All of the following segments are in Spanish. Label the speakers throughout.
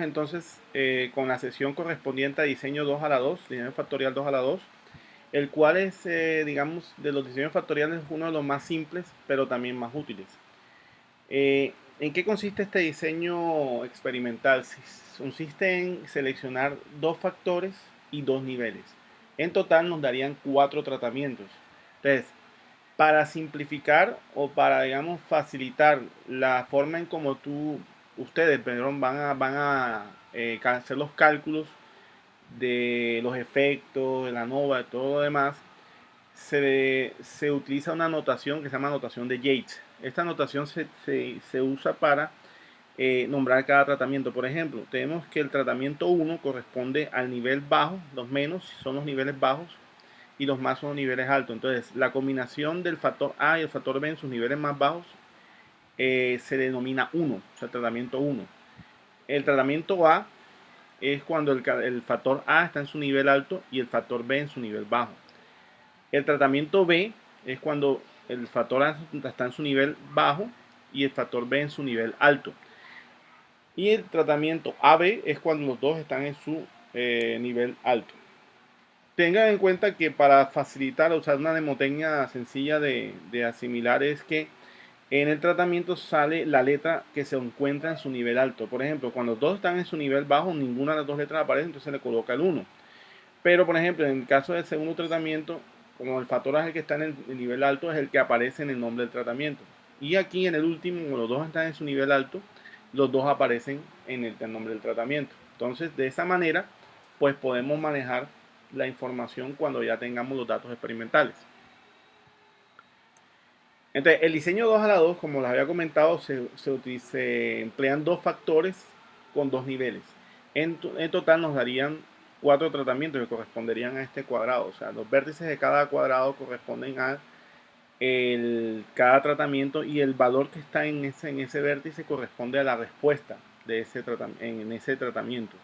Speaker 1: Entonces, con la sesión correspondiente a diseño 2 a la 2, diseño factorial 2 a la 2, el cual es, digamos, de los diseños factoriales uno de los más simples, pero también más útiles. ¿En qué consiste este diseño experimental? Consiste en seleccionar dos factores y dos niveles. En total nos darían 4 tratamientos. Entonces, para simplificar o para, digamos, facilitar la forma en cómo ustedes, perdón, van a hacer los cálculos de los efectos, de la nova, de todo lo demás, se utiliza una notación que se llama notación de Yates. Esta notación se usa para nombrar cada tratamiento. Por ejemplo, tenemos que el tratamiento 1 corresponde al nivel bajo, los menos son los niveles bajos y los más son los niveles altos. Entonces, la combinación del factor A y el factor B en sus niveles más bajos se denomina 1, o sea, tratamiento 1. El tratamiento A es cuando el factor A está en su nivel alto y el factor B en su nivel bajo. El tratamiento B es cuando el factor A está en su nivel bajo y el factor B en su nivel alto. Y el tratamiento AB es cuando los dos están en su nivel alto. Tengan en cuenta que para facilitar usar una mnemotecnia sencilla de asimilar es que en el tratamiento sale la letra que se encuentra en su nivel alto. Por ejemplo, cuando los dos están en su nivel bajo, ninguna de las dos letras aparece, entonces se le coloca el 1. Pero, por ejemplo, en el caso del segundo tratamiento, como el factor A es el que está en el nivel alto, es el que aparece en el nombre del tratamiento. Y aquí en el último, como los dos están en su nivel alto, los dos aparecen en el nombre del tratamiento. Entonces, de esa manera, pues podemos manejar la información cuando ya tengamos los datos experimentales. Entonces, el diseño 2 a la 2, como les había comentado, se emplean dos factores con dos niveles. En total nos darían 4 tratamientos que corresponderían a este cuadrado. O sea, los vértices de cada cuadrado corresponden a cada tratamiento y el valor que está en ese vértice corresponde a la respuesta de en ese tratamiento.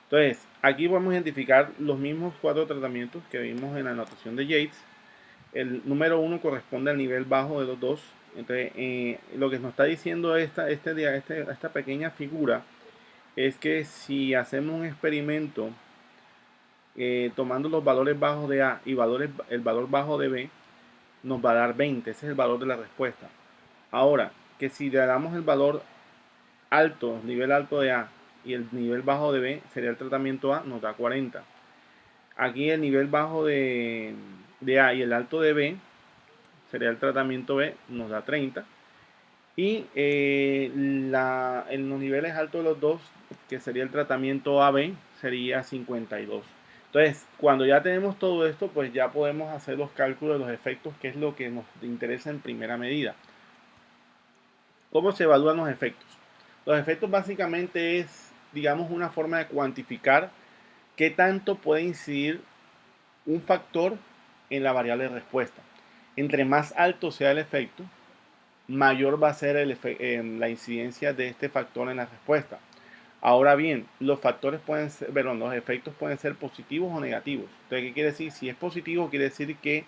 Speaker 1: Entonces, aquí podemos identificar los mismos 4 tratamientos que vimos en la notación de Yates. El número 1 corresponde al nivel bajo de los dos. Entonces, lo que nos está diciendo esta pequeña figura es que si hacemos un experimento tomando los valores bajos de A y el valor bajo de B, nos va a dar 20. Ese es el valor de la respuesta. Ahora, que si le damos el valor alto, nivel alto de A y el nivel bajo de B, sería el tratamiento A, nos da 40. Aquí el nivel bajo de A y el alto de B sería el tratamiento B, nos da 30. Y en los niveles altos de los dos, que sería el tratamiento AB, sería 52. Entonces, cuando ya tenemos todo esto, pues ya podemos hacer los cálculos de los efectos, que es lo que nos interesa en primera medida. ¿Cómo se evalúan los efectos? Los efectos básicamente es, digamos, una forma de cuantificar qué tanto puede incidir un factor en la variable de respuesta. Entre más alto sea el efecto, mayor va a ser la incidencia de este factor en la respuesta. Ahora bien, los efectos pueden ser positivos o negativos. Entonces, ¿qué quiere decir? Si es positivo, quiere decir que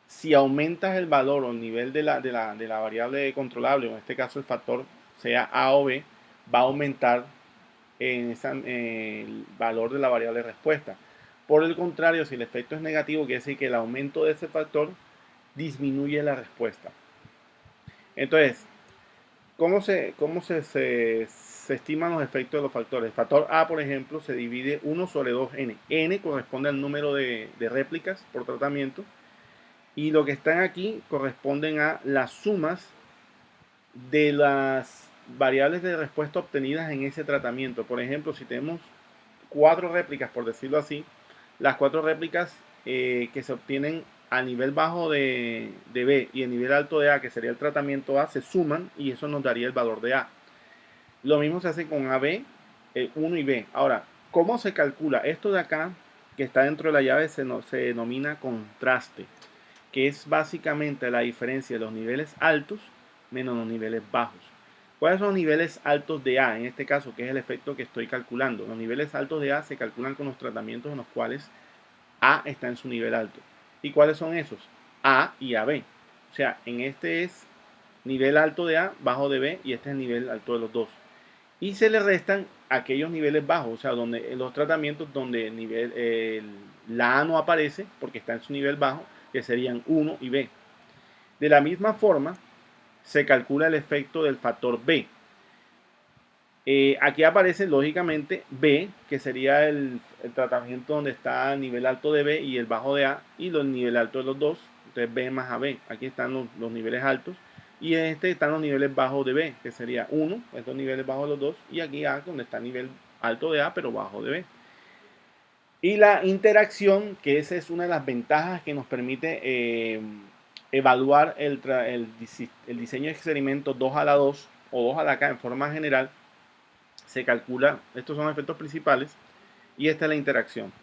Speaker 1: si aumentas el valor o el nivel de la variable controlable, o en este caso el factor sea A o B, va a aumentar el valor de la variable de respuesta. Por el contrario, si el efecto es negativo, quiere decir que el aumento de ese factor disminuye la respuesta. Entonces, ¿cómo se estiman los efectos de los factores? El factor A, por ejemplo, se divide 1 sobre 2n. N corresponde al número de réplicas por tratamiento. Y lo que están aquí corresponden a las sumas de las variables de respuesta obtenidas en ese tratamiento. Por ejemplo, si tenemos 4 réplicas, por decirlo así, las 4 réplicas que se obtienen a nivel bajo de B y el nivel alto de A, que sería el tratamiento A, se suman y eso nos daría el valor de A. Lo mismo se hace con AB, 1 y B. Ahora, ¿cómo se calcula? Esto de acá, que está dentro de la llave, se denomina contraste, que es básicamente la diferencia de los niveles altos menos los niveles bajos. ¿Cuáles son los niveles altos de A? En este caso, que es el efecto que estoy calculando. Los niveles altos de A se calculan con los tratamientos en los cuales A está en su nivel alto. ¿Y cuáles son esos? A y AB. O sea, en este es nivel alto de A, bajo de B, y este es el nivel alto de los dos. Y se le restan aquellos niveles bajos, o sea, donde los tratamientos donde la A no aparece porque está en su nivel bajo, que serían 1 y B. De la misma forma, se calcula el efecto del factor B. Aquí aparece lógicamente B, que sería el tratamiento donde está el nivel alto de B y el bajo de A, y el nivel alto de los dos, entonces B más AB. Aquí están los niveles altos, y en este están los niveles bajos de B, que sería 1, estos niveles bajos de los dos, y aquí A, donde está el nivel alto de A, pero bajo de B. Y la interacción, que esa es una de las ventajas que nos permite evaluar el diseño de experimento 2 a la 2 o 2 a la K en forma general, se calcula, estos son efectos principales, y esta es la interacción.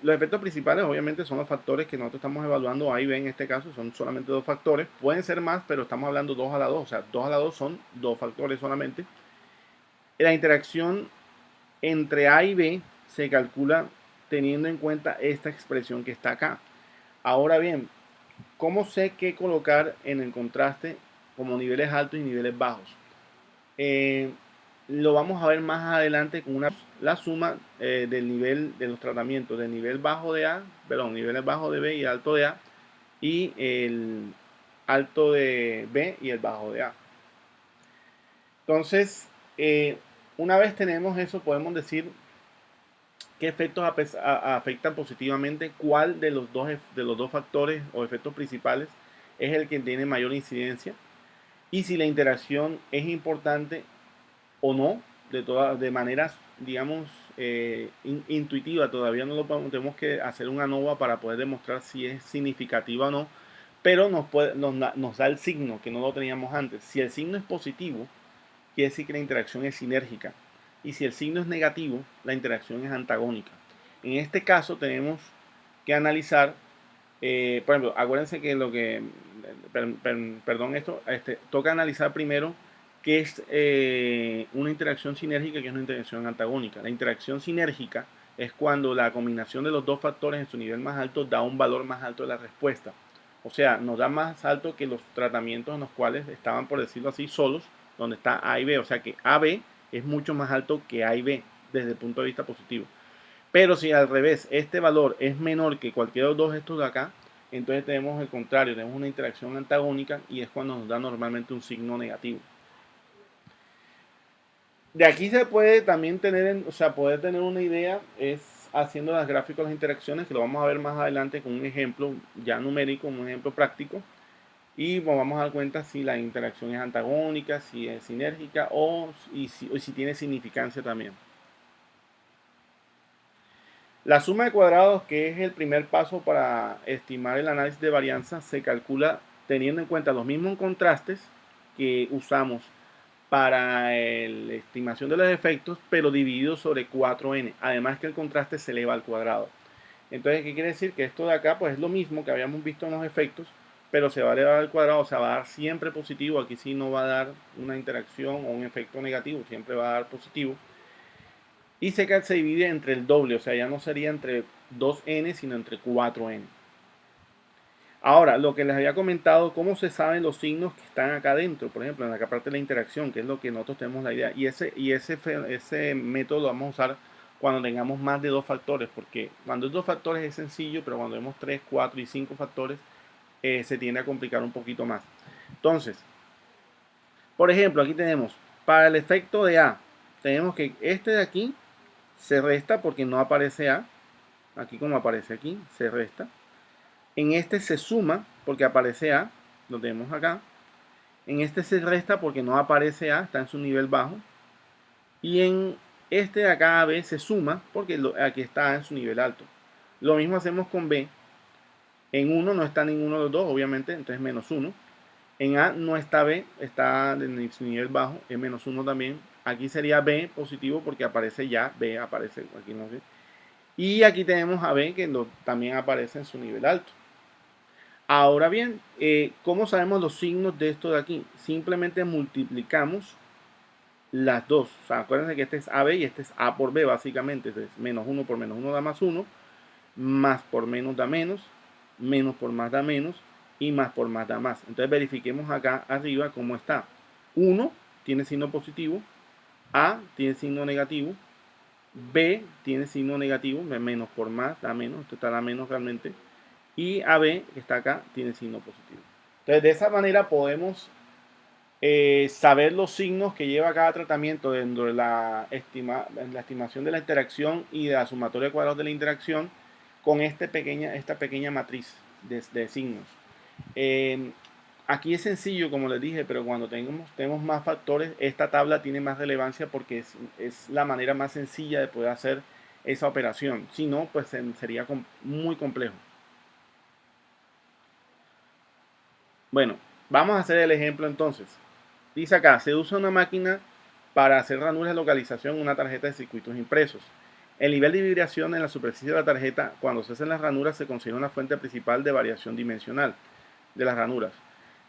Speaker 1: Los efectos principales obviamente son los factores que nosotros estamos evaluando, A y B en este caso, son solamente dos factores, pueden ser más, pero estamos hablando 2 a la 2, o sea, 2 a la 2 son dos factores solamente. La interacción entre A y B se calcula teniendo en cuenta esta expresión que está acá. Ahora bien, ¿cómo sé qué colocar en el contraste como niveles altos y niveles bajos? Lo vamos a ver más adelante con la suma del nivel de los tratamientos del nivel bajo de A, perdón, niveles bajos de B y alto de A, y el alto de B y el bajo de A. Entonces, una vez tenemos eso, podemos decir qué efectos afectan positivamente, cuál de los dos factores o efectos principales es el que tiene mayor incidencia, y si la interacción es importante o no, de maneras, digamos, intuitiva. Todavía no lo tenemos que hacer una ANOVA para poder demostrar si es significativa o no, pero nos da el signo que no lo teníamos antes. Si el signo es positivo, quiere decir que la interacción es sinérgica, y si el signo es negativo, la interacción es antagónica. En este caso tenemos que analizar, por ejemplo, acuérdense que perdón, toca analizar primero qué es una interacción sinérgica y qué es una interacción antagónica. La interacción sinérgica es cuando la combinación de los dos factores en su nivel más alto da un valor más alto de la respuesta. O sea, nos da más alto que los tratamientos en los cuales estaban, por decirlo así, solos, donde está A y B. O sea que AB es mucho más alto que A y B desde el punto de vista positivo. Pero si al revés, este valor es menor que cualquiera de los dos estos de acá, entonces tenemos el contrario, tenemos una interacción antagónica, y es cuando nos da normalmente un signo negativo. De aquí se puede también tener, o sea, poder tener una idea es haciendo las gráficas de las interacciones, que lo vamos a ver más adelante con un ejemplo ya numérico, un ejemplo práctico, y vamos a dar cuenta si la interacción es antagónica, si es sinérgica o si tiene significancia también. La suma de cuadrados, que es el primer paso para estimar el análisis de varianza, se calcula teniendo en cuenta los mismos contrastes que usamos para la estimación de los efectos, pero dividido sobre 4n. Además que el contraste se eleva al cuadrado. Entonces, ¿qué quiere decir? Que esto de acá pues es lo mismo que habíamos visto en los efectos, pero se va a elevar al cuadrado, o sea, va a dar siempre positivo. Aquí sí no va a dar una interacción o un efecto negativo, siempre va a dar positivo. Y se divide entre el doble, o sea, ya no sería entre 2n, sino entre 4n. Ahora, lo que les había comentado, cómo se saben los signos que están acá adentro, por ejemplo, en la parte de la interacción, que es lo que nosotros tenemos la idea. Y ese método lo vamos a usar cuando tengamos más de dos factores, porque cuando es dos factores es sencillo, pero cuando vemos 3, 4 y 5 factores, se tiende a complicar un poquito más. Entonces, por ejemplo, aquí tenemos, para el efecto de A, tenemos que este de aquí se resta porque no aparece A. Aquí como aparece aquí, se resta. En este se suma porque aparece A, lo tenemos acá. En este se resta porque no aparece A, está en su nivel bajo. Y en este de acá B se suma porque aquí está en su nivel alto. Lo mismo hacemos con B. En 1 no está ninguno de los dos, obviamente, entonces menos 1. En A no está B, está en su nivel bajo, es menos 1 también. Aquí sería B positivo porque aparece ya, B aparece aquí, no sé. Y aquí tenemos a B que también aparece en su nivel alto. Ahora bien, ¿cómo sabemos los signos de esto de aquí? Simplemente multiplicamos las dos. O sea, acuérdense que este es AB y este es A por B, básicamente. Entonces, menos 1 por menos 1 da más 1, más por menos da menos por más da menos, y más por más da más. Entonces, verifiquemos acá arriba cómo está. 1 tiene signo positivo, A tiene signo negativo, B tiene signo negativo, menos por más, da menos, esto está da menos realmente, y AB, que está acá, tiene signo positivo. Entonces, de esa manera podemos saber los signos que lleva cada tratamiento dentro de la estimación de la interacción y de la sumatoria de cuadrados de la interacción con esta pequeña matriz de signos. Eh, Aquí es sencillo, como les dije, pero cuando tenemos más factores, esta tabla tiene más relevancia porque es la manera más sencilla de poder hacer esa operación. Si no, pues sería muy complejo. Bueno, vamos a hacer el ejemplo entonces. Dice acá, se usa una máquina para hacer ranuras de localización en una tarjeta de circuitos impresos. El nivel de vibración en la superficie de la tarjeta cuando se hacen las ranuras se considera una fuente principal de variación dimensional de las ranuras.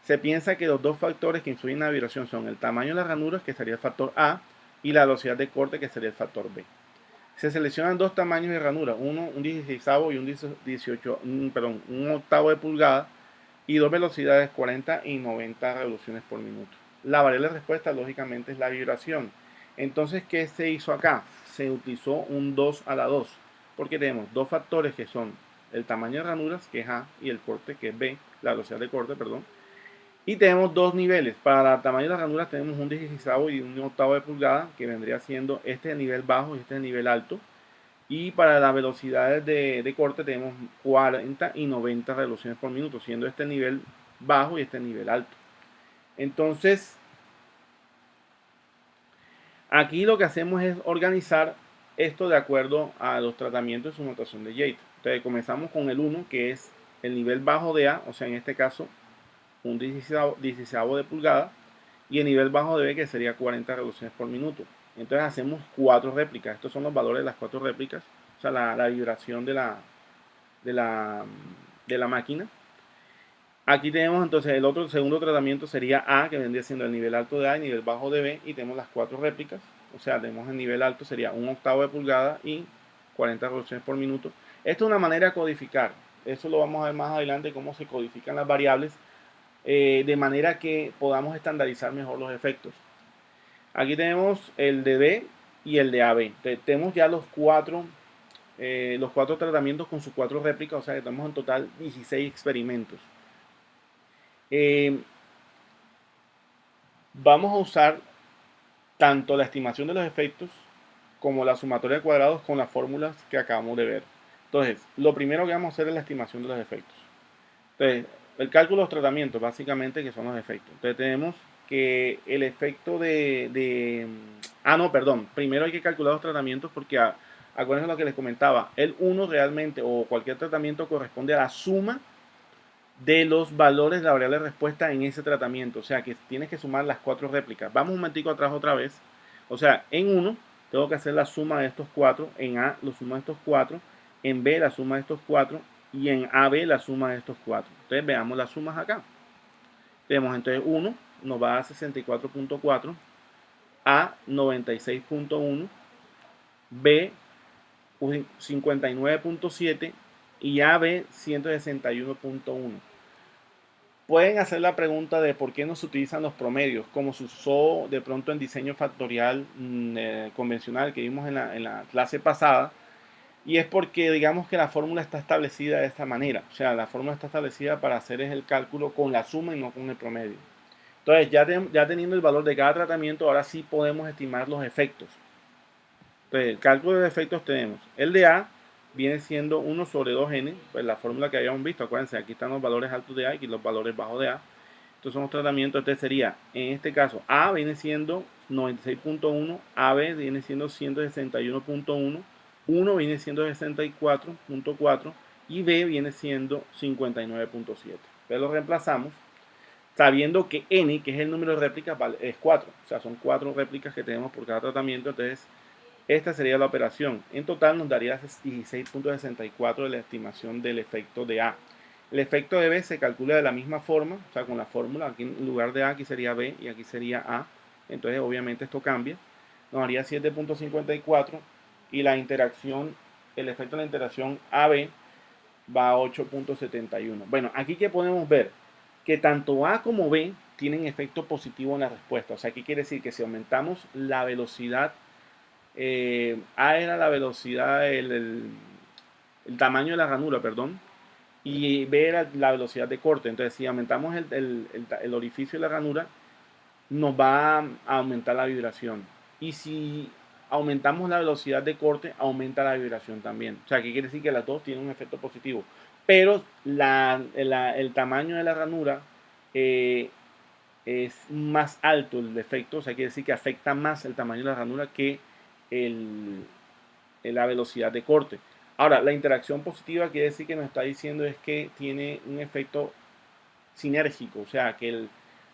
Speaker 1: Se piensa que los dos factores que influyen en la vibración son el tamaño de las ranuras, que sería el factor A, y la velocidad de corte, que sería el factor B. Se seleccionan dos tamaños de ranura, uno un 16 y un octavo de pulgada, y dos velocidades 40 y 90 revoluciones por minuto. La variable de respuesta lógicamente es la vibración. Entonces, ¿qué se hizo acá? Se utilizó un 2 a la 2, porque tenemos dos factores que son el tamaño de ranuras, que es A, y el corte, que es B, la velocidad de corte, perdón. Y tenemos dos niveles. Para el tamaño de las ranuras tenemos un 16 y un octavo de pulgada, que vendría siendo este el nivel bajo y este el nivel alto. Y para las velocidades de corte tenemos 40 y 90 revoluciones por minuto, siendo este el nivel bajo y este el nivel alto. Entonces, aquí lo que hacemos es organizar esto de acuerdo a los tratamientos de su notación de Yates. Entonces, comenzamos con el 1, que es el nivel bajo de A, o sea, en este caso, un 16 de pulgada, y el nivel bajo de B, que sería 40 revoluciones por minuto. Entonces hacemos 4 réplicas. Estos son los valores de las 4 réplicas, o sea, la vibración de la, de la máquina. Aquí tenemos entonces el otro segundo tratamiento sería A, que vendría siendo el nivel alto de A y nivel bajo de B, y tenemos las 4 réplicas. O sea, tenemos el nivel alto sería un octavo de pulgada y 40 revoluciones por minuto. Esto es una manera de codificar. Eso lo vamos a ver más adelante, cómo se codifican las variables, de manera que podamos estandarizar mejor los efectos. Aquí tenemos el de B y el de AB. Tenemos ya los cuatro tratamientos con sus 4 réplicas, o sea que tenemos en total 16 experimentos. Vamos a usar tanto la estimación de los efectos como la sumatoria de cuadrados con las fórmulas que acabamos de ver. Entonces, lo primero que vamos a hacer es la estimación de los efectos. Entonces, el cálculo de los tratamientos, básicamente, que son los efectos. Entonces, tenemos que el efecto no, perdón. Primero hay que calcular los tratamientos porque, acuérdense lo que les comentaba, el 1 realmente, o cualquier tratamiento, corresponde a la suma de los valores de la variable de respuesta en ese tratamiento. O sea, que tienes que sumar las 4 réplicas. Vamos un momentico atrás otra vez. O sea, en 1 tengo que hacer la suma de estos 4. En A, la suma de estos 4. En B, la suma de estos 4. Y en AB, la suma de estos 4. Entonces, veamos las sumas acá. Tenemos entonces 1 nos va a 64.4, A 96.1, B 59.7 y AB 161.1. Pueden hacer la pregunta de por qué no se utilizan los promedios, como se usó de pronto en diseño factorial convencional que vimos en la clase pasada, y es porque digamos que la fórmula está establecida de esta manera, o sea, la fórmula está establecida para hacer el cálculo con la suma y no con el promedio. Entonces, ya teniendo el valor de cada tratamiento, ahora sí podemos estimar los efectos. Entonces, el cálculo de efectos tenemos el de A viene siendo 1 sobre 2n, pues la fórmula que habíamos visto, acuérdense, aquí están los valores altos de A y aquí los valores bajos de A. Estos son los tratamientos, entonces sería, en este caso, A viene siendo 96.1, AB viene siendo 161.1, 1 viene siendo 64.4 y B viene siendo 59.7. Entonces lo reemplazamos, sabiendo que N, que es el número de réplicas, es 4. O sea, son 4 réplicas que tenemos por cada tratamiento, entonces esta sería la operación. En total nos daría 16.64 de la estimación del efecto de A. El efecto de B se calcula de la misma forma, o sea, con la fórmula. Aquí en lugar de A, aquí sería B y aquí sería A. Entonces, obviamente, esto cambia. Nos daría 7.54 y la interacción, el efecto de la interacción AB va a 8.71. Bueno, aquí que podemos ver que tanto A como B tienen efecto positivo en la respuesta. O sea, ¿qué quiere decir? Que si aumentamos la velocidad, A era la velocidad, el tamaño de la ranura, perdón, y B era la velocidad de corte. Entonces, si aumentamos el orificio de la ranura, nos va a aumentar la vibración. Y si aumentamos la velocidad de corte, aumenta la vibración también. O sea, ¿qué quiere decir? Que las dos tienen un efecto positivo. Pero el tamaño de la ranura eh, es más alto el efecto, o sea, quiere decir que afecta más el tamaño de la ranura que el, la velocidad de corte. Ahora, la interacción positiva quiere decir que nos está diciendo es que tiene un efecto sinérgico, o sea, que el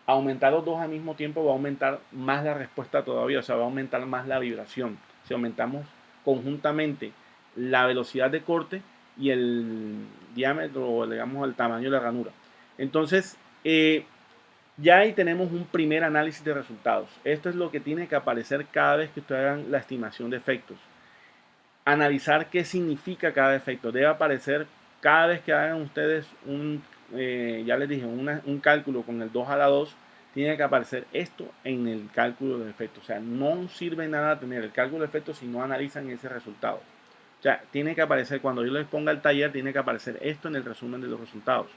Speaker 1: aumentar los dos al mismo tiempo va a aumentar más la respuesta todavía, o sea, va a aumentar más la vibración. Si aumentamos conjuntamente la velocidad de corte y el diámetro, o digamos el tamaño de la ranura. Entonces, ya ahí tenemos un primer análisis de resultados. Esto es lo que tiene que aparecer cada vez que ustedes hagan la estimación de efectos. Analizar qué significa cada efecto. Debe aparecer cada vez que hagan ustedes ya les dije, un cálculo con el 2 a la 2, tiene que aparecer esto en el cálculo de efectos. O sea, no sirve nada tener el cálculo de efectos si no analizan ese resultado. O sea, tiene que aparecer, cuando yo les ponga el taller, tiene que aparecer esto en el resumen de los resultados.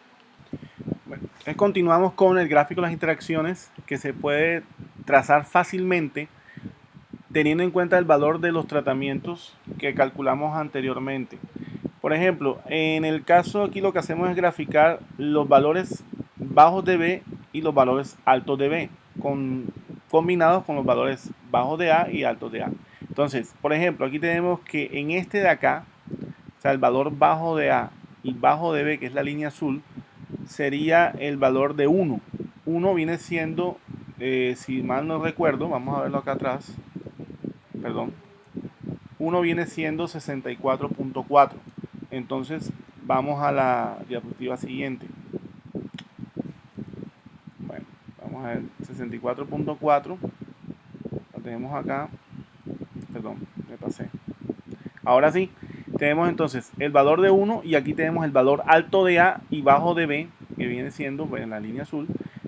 Speaker 1: Bueno, entonces continuamos con el gráfico de las interacciones, que se puede trazar fácilmente teniendo en cuenta el valor de los tratamientos que calculamos anteriormente. Por ejemplo, en el caso aquí lo que hacemos es graficar los valores bajos de B y los valores altos de B, combinados con los valores bajos de A y altos de A. Entonces, por ejemplo, aquí tenemos que en este de acá, o sea, el valor bajo de A y bajo de B, que es la línea azul, sería el valor de 1. 1 viene siendo, si mal no recuerdo, vamos a verlo acá atrás, perdón, 1 viene siendo 64.4. Entonces vamos a la diapositiva siguiente. Bueno, vamos a ver 64.4. Lo tenemos acá. Perdón, me pasé. Ahora sí, tenemos entonces el valor de 1 y aquí tenemos el valor alto de A y bajo de B, que viene siendo pues, en la línea azul,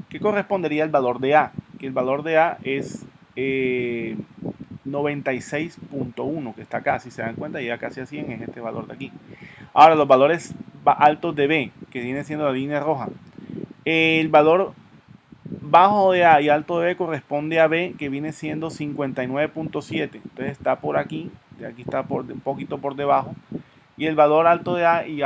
Speaker 1: que correspondería al valor de A, que el valor de A es 96.1, que está acá, si se dan cuenta, ya casi a 100 es este valor de aquí. Ahora, los valores altos de B, que viene siendo la línea roja. El valor bajo de A y alto de B corresponde a B, que viene siendo 59.7. Entonces está por aquí, de aquí está un poquito por debajo. Y el valor alto de A y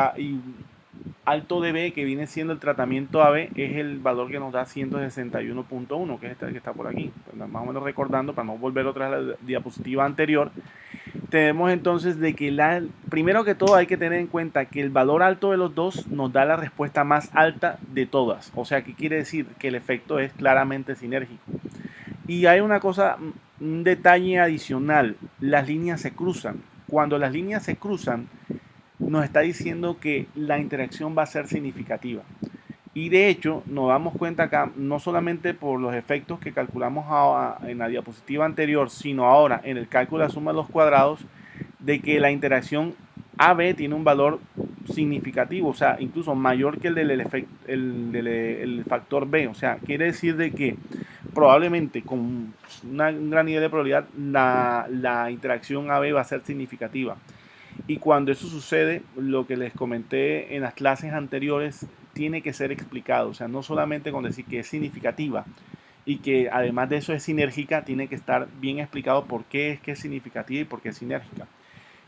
Speaker 1: alto de B, que viene siendo el tratamiento AB, es el valor que nos da 161.1, que es este que está por aquí. Pues más o menos recordando, para no volver otra vez a la diapositiva anterior, tenemos entonces de que primero que todo hay que tener en cuenta que el valor alto de los dos nos da la respuesta más alta de todas. O sea, ¿qué quiere decir? Que el efecto es claramente sinérgico. Y hay una cosa, un detalle adicional, las líneas se cruzan. Cuando las líneas se cruzan, nos está diciendo que la interacción va a ser significativa. Y de hecho, nos damos cuenta acá, no solamente por los efectos que calculamos en la diapositiva anterior, sino ahora en el cálculo de la suma de los cuadrados, de que la interacción AB tiene un valor significativo, o sea, incluso mayor que el del factor B. O sea, quiere decir de que probablemente con un gran nivel de probabilidad la interacción AB va a ser significativa. Y cuando eso sucede, lo que les comenté en las clases anteriores tiene que ser explicado. O sea, no solamente con decir que es significativa y que además de eso es sinérgica, tiene que estar bien explicado por qué es que es significativa y por qué es sinérgica.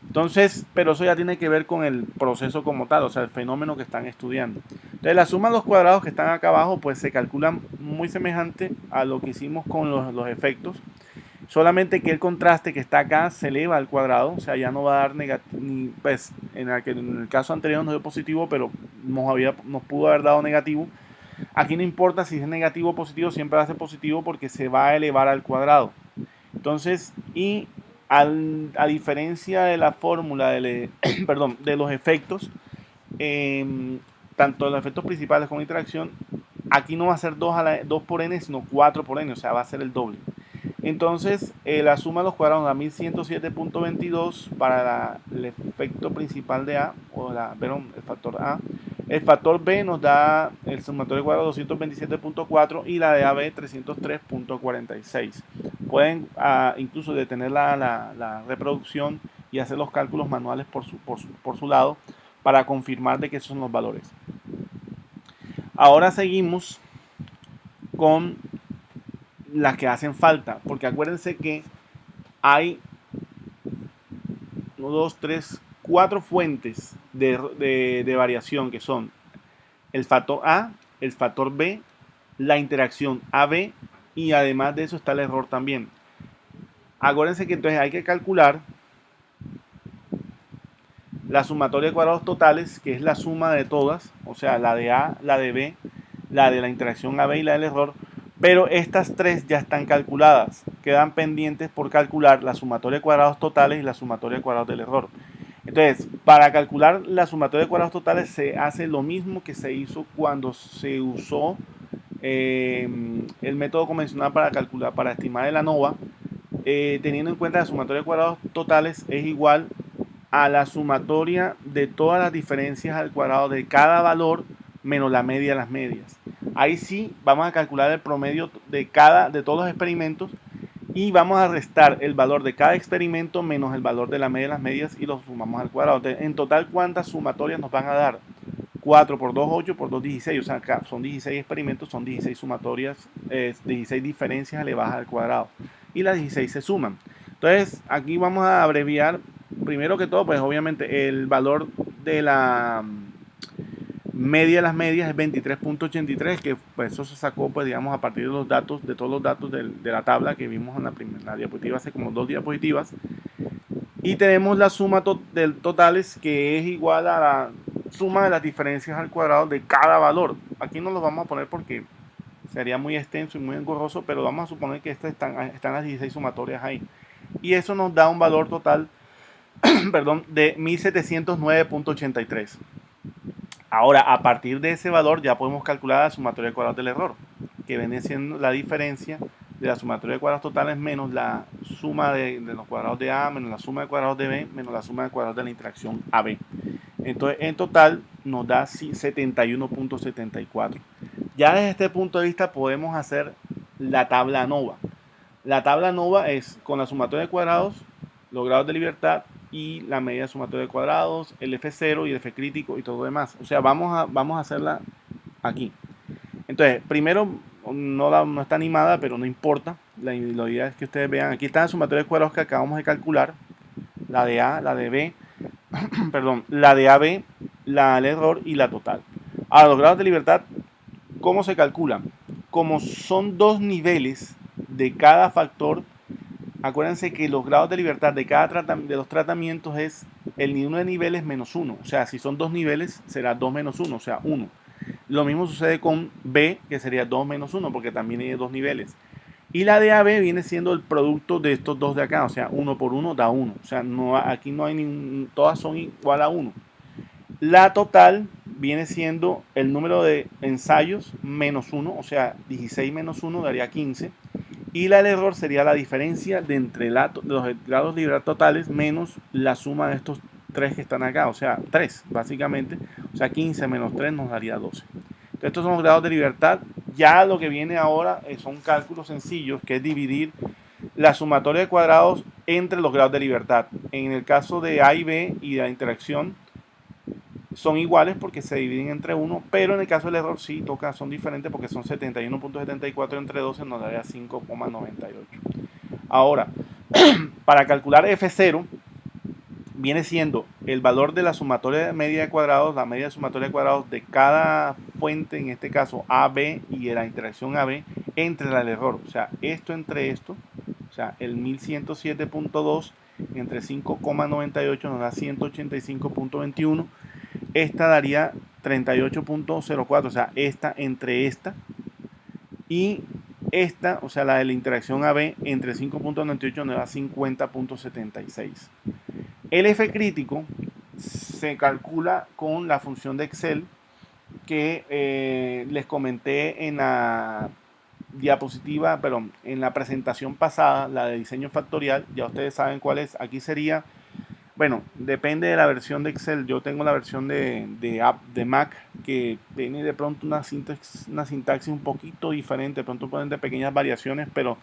Speaker 1: Entonces, pero eso ya tiene que ver con el proceso como tal, o sea, el fenómeno que están estudiando. Entonces, la suma de los cuadrados que están acá abajo, pues se calculan muy semejante a lo que hicimos con los efectos. Solamente que el contraste que está acá se eleva al cuadrado, o sea, ya no va a dar negativo, pues en el caso anterior nos dio positivo, pero nos pudo haber dado negativo. Aquí no importa si es negativo o positivo, siempre va a ser positivo porque se va a elevar al cuadrado. Entonces, a diferencia de la fórmula perdón, de los efectos, tanto los efectos principales como la interacción, aquí no va a ser 2 por n, sino 4 por n, o sea, va a ser el doble. Entonces, la suma de los cuadrados da 1107.22 para el efecto principal de A, o el factor A, El factor B nos da el sumatorio cuadrado 227.4 y la de AB 303.46. Pueden incluso detener la reproducción y hacer los cálculos manuales por su lado para confirmar de que esos son los valores. Ahora seguimos con las que hacen falta, porque acuérdense que hay 1, 2, 3, 4 fuentes de variación que son el factor A, el factor B, la interacción AB y además de eso está el error también. Acuérdense que entonces hay que calcular la sumatoria de cuadrados totales, que es la suma de todas, o sea, la de A, la de B, la de la interacción AB y la del error, pero estas tres ya están calculadas. Quedan pendientes por calcular la sumatoria de cuadrados totales y la sumatoria de cuadrados del error. Entonces, para calcular la sumatoria de cuadrados totales se hace lo mismo que se hizo cuando se usó el método convencional para calcular, para estimar el ANOVA, teniendo en cuenta la sumatoria de cuadrados totales es igual a la sumatoria de todas las diferencias al cuadrado de cada valor menos la media de las medias. Ahí sí vamos a calcular el promedio de todos los experimentos y vamos a restar el valor de cada experimento menos el valor de la media de las medias y los sumamos al cuadrado. Entonces, en total, ¿cuántas sumatorias nos van a dar? 4 por 2, 8 por 2, 16. O sea, acá son 16 experimentos, son 16 sumatorias, 16 diferencias elevadas al cuadrado. Y las 16 se suman. Entonces, aquí vamos a abreviar, primero que todo, pues obviamente el valor de la media de las medias es 23.83, que pues eso se sacó, pues digamos, a partir de los datos, de todos los datos de la tabla que vimos en la diapositiva hace como 2 diapositivas. Y tenemos la suma de totales, que es igual a la suma de las diferencias al cuadrado de cada valor. Aquí no lo vamos a poner porque sería muy extenso y muy engorroso, pero vamos a suponer que están las 16 sumatorias ahí. Y eso nos da un valor total perdón, de 1709.83. Ahora, a partir de ese valor ya podemos calcular la sumatoria de cuadrados del error, que viene siendo la diferencia de la sumatoria de cuadrados totales menos la suma de los cuadrados de A, menos la suma de cuadrados de B, menos la suma de cuadrados de la interacción AB. Entonces, en total nos da 71.74. Ya desde este punto de vista podemos hacer la tabla ANOVA. La tabla ANOVA es con la sumatoria de cuadrados, los grados de libertad y la medida sumatoria de cuadrados, el F0 y el F crítico y todo lo demás. O sea, vamos a hacerla aquí. Entonces, primero, no está animada, pero no importa. La idea es que ustedes vean. Aquí está la sumatoria de cuadrados que acabamos de calcular. La de A, la de B, perdón, la de AB, la del error y la total. Ahora, los grados de libertad, ¿cómo se calculan? Como son dos niveles de cada factor, acuérdense que los grados de libertad de cada de los tratamientos es el número de niveles menos 1. O sea, si son dos niveles, será 2 menos 1, o sea, 1. Lo mismo sucede con B, que sería 2 menos 1, porque también hay dos niveles. Y la de AB viene siendo el producto de estos dos de acá, o sea, 1 por 1 da 1. O sea, aquí no hay todas son igual a 1. La total viene siendo el número de ensayos menos 1, o sea, 16 menos 1 daría 15. Y la del error sería la diferencia de entre los grados de libertad totales menos la suma de estos tres que están acá, o sea, 3 básicamente. O sea, 15 menos 3 nos daría 12. Entonces, estos son los grados de libertad. Ya lo que viene ahora son cálculos sencillos, que es dividir la sumatoria de cuadrados entre los grados de libertad. En el caso de A y B y de la interacción, son iguales porque se dividen entre 1, pero en el caso del error sí son diferentes porque son 71.74 entre 12 nos daría 5,98. Ahora, para calcular F0, viene siendo el valor de la sumatoria de media de cuadrados, la media de sumatoria de cuadrados de cada fuente, en este caso AB y de la interacción AB, entre la del error. O sea, esto entre esto, o sea, el 1107.2 entre 5,98 nos da 185.21. Esta daría 38.04, o sea, esta entre esta y esta, o sea, la de la interacción AB entre 5.98 nos da 50.76. El F crítico se calcula con la función de Excel que les comenté en la diapositiva, perdón, en la presentación pasada, la de diseño factorial. Ya ustedes saben cuál es. Aquí sería Bueno, depende de la versión de Excel. Yo tengo la versión de Mac que tiene de pronto una sintaxis un poquito diferente. De pronto pueden tener pequeñas variaciones, pero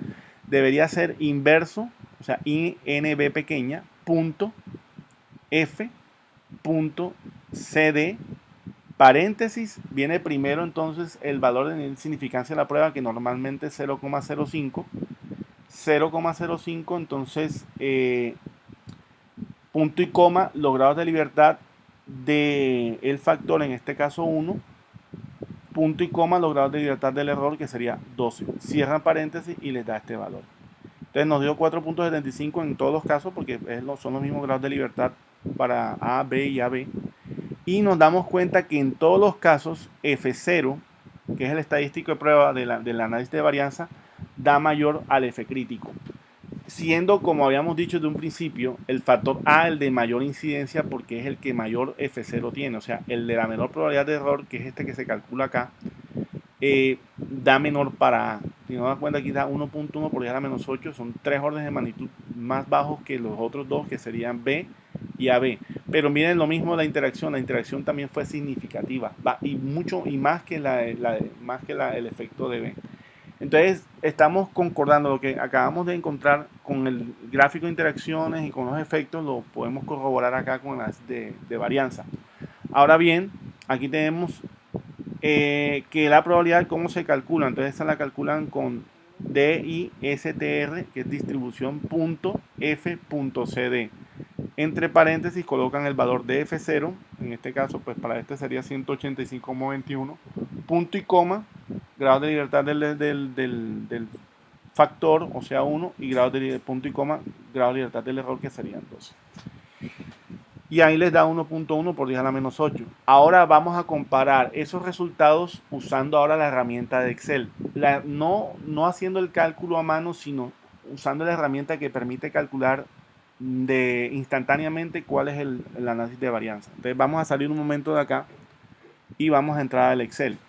Speaker 1: debería ser inverso, o sea, INB pequeña, punto, F, punto, CD, paréntesis, viene primero entonces el valor de significancia de la prueba, que normalmente es 0,05. 0,05, entonces punto y coma, los grados de libertad del factor, en este caso 1, punto y coma, los grados de libertad del error, que sería 12. Cierran paréntesis y les da este valor. Entonces nos dio 4.75 en todos los casos, porque son los mismos grados de libertad para A, B y AB. Y nos damos cuenta que en todos los casos F0, que es el estadístico de prueba del análisis de varianza, da mayor al F crítico, siendo, como habíamos dicho de un principio, el factor A el de mayor incidencia, porque es el que mayor F0 tiene, o sea, el de la menor probabilidad de error, que es este que se calcula acá, da menor para A. Si nos das cuenta, aquí da 1.1 por 10 a la menos 8, son 3 órdenes de magnitud más bajos que los otros dos, que serían B y AB. Pero miren lo mismo la interacción también fue significativa, y mucho y más que el efecto de B. Entonces estamos concordando lo que acabamos de encontrar con el gráfico de interacciones y con los efectos, lo podemos corroborar acá con las de varianza. Ahora bien, aquí tenemos que la probabilidad, ¿cómo se calcula? Entonces esta la calculan con DISTR, que es distribución punto F.CD. Entre paréntesis colocan el valor de F0, en este caso pues para este sería 185,21, punto y coma, grado de libertad del factor, o sea 1, y grado de punto y coma, grado de libertad del error, que serían 12. Y ahí les da 1.1 por 10 a la menos 8. Ahora vamos a comparar esos resultados usando ahora la herramienta de Excel. No haciendo el cálculo a mano, sino usando la herramienta que permite calcular instantáneamente cuál es el análisis de varianza. Entonces vamos a salir un momento de acá y vamos a entrar al Excel.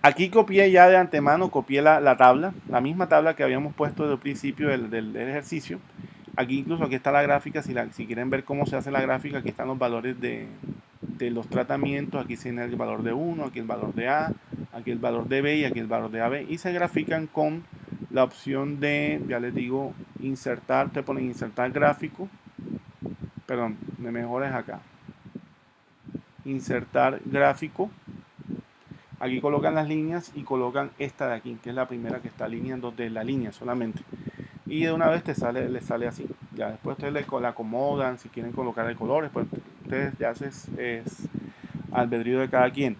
Speaker 1: Aquí copié ya de antemano, copié la tabla, la misma tabla que habíamos puesto desde el principio del ejercicio. Aquí incluso aquí está la gráfica, si quieren ver cómo se hace la gráfica, aquí están los valores de los tratamientos, aquí tiene el valor de 1, aquí el valor de A, aquí el valor de B y aquí el valor de AB, y se grafican con la opción de, ya les digo, insertar, te ponen insertar gráfico, perdón, me mejores acá, insertar gráfico, aquí colocan las líneas y colocan esta de aquí, que es la primera que está alineando de la línea solamente. Y de una vez les sale así. Ya después ustedes le acomodan, si quieren colocar el color, después ustedes ya es albedrío de cada quien.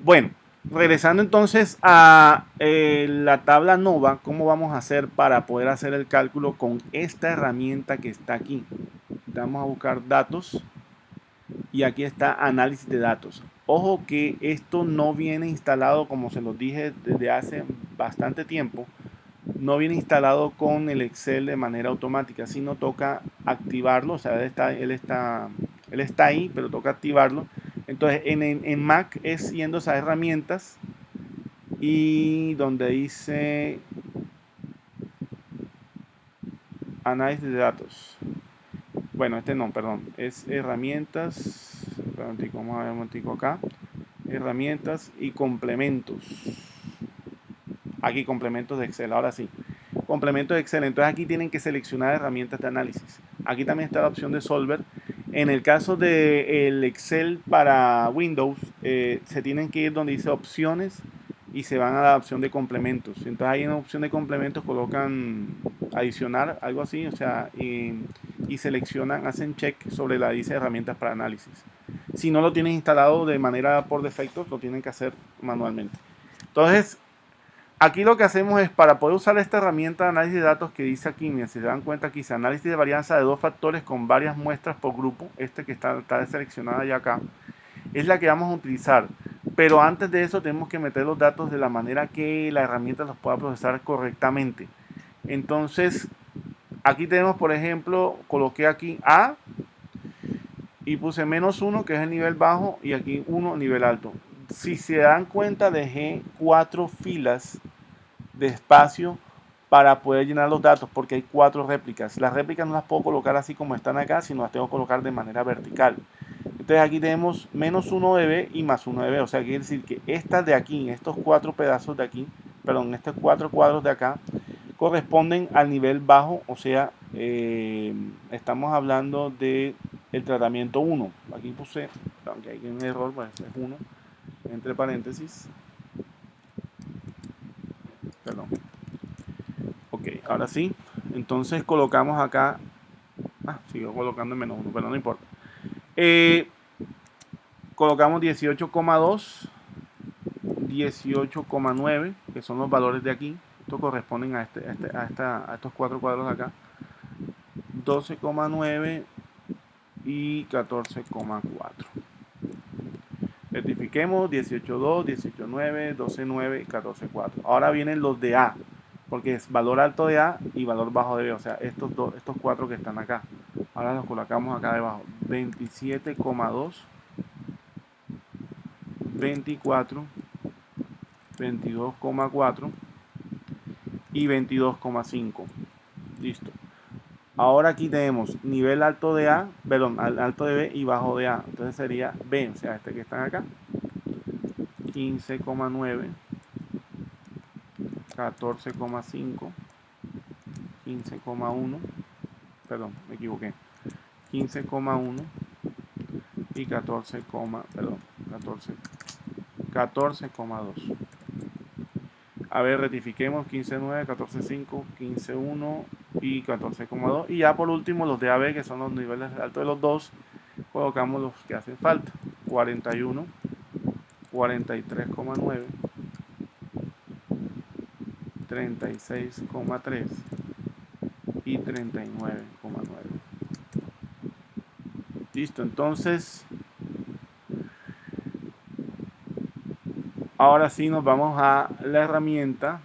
Speaker 1: Bueno, regresando entonces a la tabla NOVA, ¿cómo vamos a hacer para poder hacer el cálculo con esta herramienta que está aquí? Vamos a buscar datos y aquí está análisis de datos. Ojo que esto no viene instalado, como se los dije desde hace bastante tiempo, no viene instalado con el Excel de manera automática, sino toca activarlo, o sea, él está ahí, pero toca activarlo. Entonces en Mac es yendo a esas herramientas y donde dice análisis de datos. Bueno, este no, perdón, es herramientas, vamos a ver un momentico acá, herramientas y complementos. Aquí complementos de Excel, ahora sí. Complementos de Excel, entonces aquí tienen que seleccionar herramientas de análisis. Aquí también está la opción de Solver. En el caso del Excel para Windows, se tienen que ir donde dice opciones y se van a la opción de complementos. Entonces ahí en la opción de complementos colocan adicionar, algo así, o sea, y seleccionan, hacen check sobre la dice herramientas para análisis. Si no lo tienen instalado de manera por defecto, lo tienen que hacer manualmente. Entonces, aquí lo que hacemos es, para poder usar esta herramienta de análisis de datos que dice aquí, si se dan cuenta aquí, dice análisis de varianza de dos factores con varias muestras por grupo, este que está seleccionada ya acá, es la que vamos a utilizar. Pero antes de eso tenemos que meter los datos de la manera que la herramienta los pueda procesar correctamente. Entonces, aquí tenemos, por ejemplo, coloqué aquí A y puse -1, que es el nivel bajo, y aquí 1, nivel alto. Si se dan cuenta, dejé 4 filas de espacio para poder llenar los datos, porque hay 4 réplicas. Las réplicas no las puedo colocar así como están acá, sino las tengo que colocar de manera vertical. Entonces aquí tenemos menos 1 de B y más 1 de B. O sea, quiere decir que estas de aquí, estos 4 pedazos de aquí, perdón, estos 4 cuadros de acá, corresponden al nivel bajo. O sea, estamos hablando de el tratamiento 1. Aquí puse, aunque hay un error, pues es 1, entre paréntesis. Perdón. Ok, ahora sí. Entonces colocamos acá. Sigo colocando en menos 1, pero no importa. Colocamos 18,2, 18,9, que son los valores de aquí. Estos corresponden a estos 4 cuadros de acá. 12,9 y 14,4. Rectifiquemos 18,2, 18,9, 12,9 y 14,4. Ahora vienen los de A, porque es valor alto de A y valor bajo de B. O sea, estos 4 que están acá. Ahora los colocamos acá debajo. 27,2, 24, 22,4 y 22,5. Listo. Ahora aquí tenemos nivel alto de A, perdón, alto de B y bajo de A. Entonces sería B, o sea, este que están acá. 15,9, 14,5, 15,1, perdón, me equivoqué. 15,1 y 14, perdón, 14,2. A ver, rectifiquemos 15,9, 14,5, 15,1 y 14,2. Y ya por último los de AB, que son los niveles altos de los dos, colocamos los que hacen falta. 41, 43,9, 36,3 y 39,9. Listo, entonces ahora sí nos vamos a la herramienta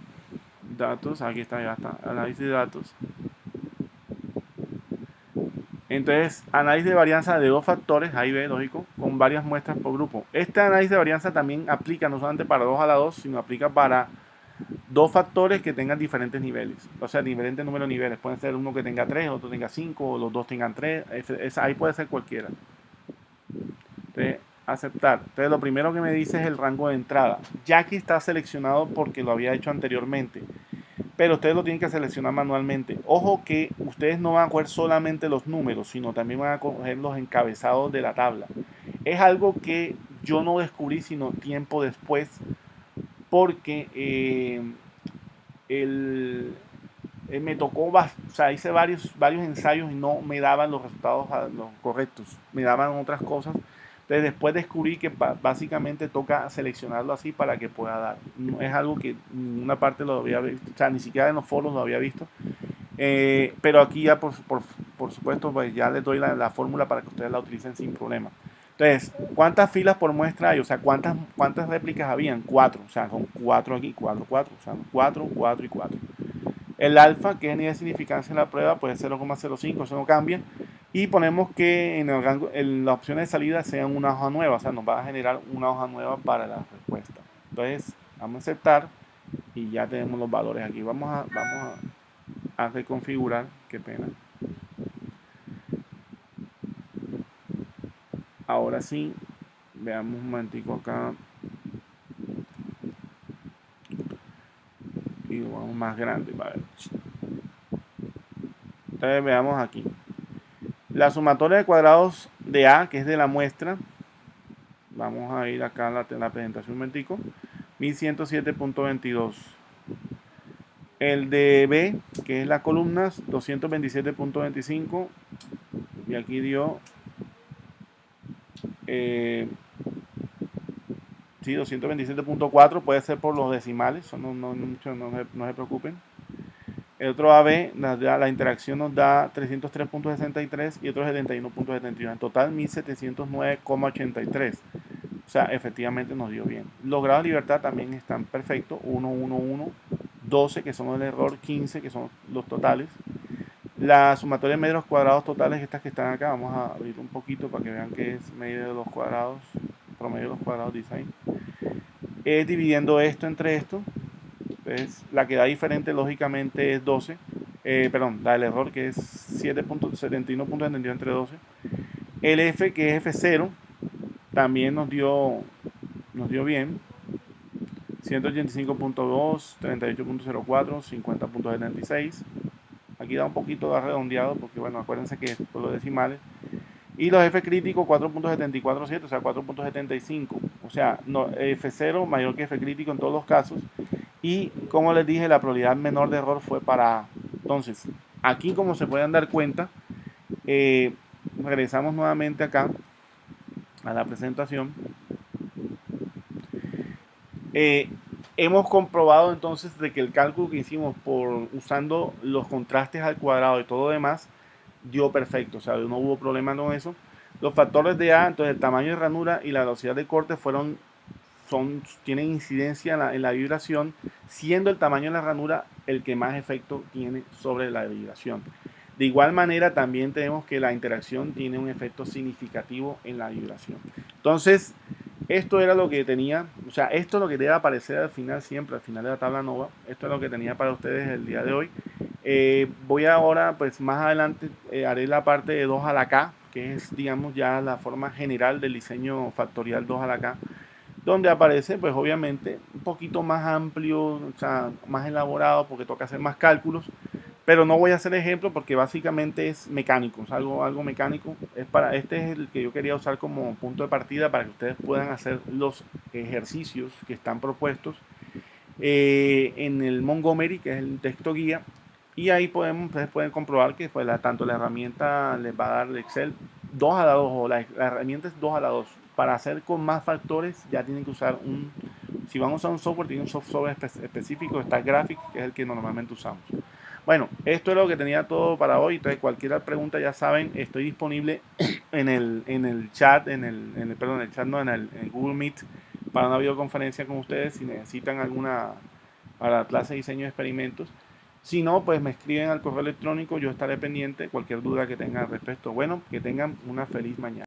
Speaker 1: datos. Aquí está, ya está, análisis de datos. Entonces, análisis de varianza de 2 factores, A y B, lógico, con varias muestras por grupo. Este análisis de varianza también aplica no solamente para 2 a la 2, sino aplica para 2 factores que tengan diferentes niveles. O sea, diferentes número de niveles. Puede ser uno que tenga 3, otro tenga 5, o los dos tengan 3. Ahí puede ser cualquiera. Entonces, aceptar. Entonces, lo primero que me dice es el rango de entrada. Ya que está seleccionado porque lo había hecho anteriormente, pero ustedes lo tienen que seleccionar manualmente. Ojo que ustedes no van a coger solamente los números, sino también van a coger los encabezados de la tabla. Es algo que yo no descubrí sino tiempo después, porque me tocó, o sea, hice varios ensayos y no me daban los resultados los correctos, me daban otras cosas. Entonces después descubrí que básicamente toca seleccionarlo así para que pueda dar. No es algo que ninguna parte lo había visto, o sea, ni siquiera en los foros lo había visto. Pero aquí ya por supuesto pues ya les doy la fórmula para que ustedes la utilicen sin problema. Entonces, ¿cuántas filas por muestra hay? O sea, ¿cuántas réplicas habían? 4, o sea, con 4 aquí, 4, 4, o sea, 4, 4 y 4. El alfa, que es el nivel de significancia en la prueba, pues es 0,05, eso no cambia. Y ponemos que en el rango, las opciones de salida sean una hoja nueva, o sea, nos va a generar una hoja nueva para la respuesta. Entonces, vamos a aceptar y ya tenemos los valores aquí. Vamos a reconfigurar, qué pena. Ahora sí, veamos un momentico acá. Y lo vamos más grande, para ver. Entonces veamos aquí. La sumatoria de cuadrados de A, que es de la muestra, vamos a ir acá a la presentación un momentico, 1107.22. El de B, que es las columnas, 227.25. Y aquí dio sí, 227.4. Puede ser por los decimales, eso no se preocupen. El otro AB, la interacción nos da 303.63 y otro 71.71. En total 1709,83. O sea, efectivamente nos dio bien. Los grados de libertad también están perfectos. 1, 1, 1, 12, que son el error, 15, que son los totales. La sumatoria de medios cuadrados totales, estas que están acá, vamos a abrir un poquito para que vean que es medio de los cuadrados, promedio de los cuadrados design. Dividiendo esto entre esto, Entonces, la que da diferente lógicamente es 12. Perdón, da el error que es 7.71.72 entre 12. El F, que es F0, también nos dio bien. 185.2, 38.04, 50.76. Aquí da un poquito de redondeado porque, bueno, acuérdense que es por los decimales. Y los F críticos 4.747, o sea, 4.75. O sea, no, F0 mayor que F crítico en todos los casos. Y como les dije, la probabilidad menor de error fue para A. Entonces, aquí como se pueden dar cuenta, regresamos nuevamente acá a la presentación. Hemos comprobado entonces de que el cálculo que hicimos por usando los contrastes al cuadrado y todo lo demás dio perfecto, o sea, no hubo problema con eso. Los factores de A, entonces el tamaño de ranura y la velocidad de corte tienen incidencia en la vibración, siendo el tamaño de la ranura el que más efecto tiene sobre la vibración. De igual manera, también tenemos que la interacción tiene un efecto significativo en la vibración. Entonces, esto era lo que tenía, o sea, esto es lo que debe aparecer al final siempre, al final de la tabla nova. Esto es lo que tenía para ustedes el día de hoy. Voy ahora, pues más adelante, haré la parte de 2 a la K, que es, digamos, ya la forma general del diseño factorial 2 a la K, donde aparece, pues obviamente, un poquito más amplio, o sea, más elaborado, porque toca hacer más cálculos. Pero no voy a hacer ejemplo porque básicamente es mecánico, es algo mecánico. Este es el que yo quería usar como punto de partida para que ustedes puedan hacer los ejercicios que están propuestos en el Montgomery, que es el texto guía. Y ahí ustedes pueden comprobar que pues, tanto la herramienta les va a dar el Excel 2 a la 2 o la herramienta es 2 a la 2. Para hacer con más factores ya tienen que usar si van a usar un software, tienen un software específico, está Graphics, que es el que normalmente usamos. Bueno, esto es lo que tenía todo para hoy. Entonces, cualquier pregunta ya saben, estoy disponible en el chat, perdón, en el chat no, en Google Meet para una videoconferencia con ustedes si necesitan alguna para la clase de diseño de experimentos. Si no, pues me escriben al correo electrónico, yo estaré pendiente cualquier duda que tengan al respecto. Bueno, que tengan una feliz mañana.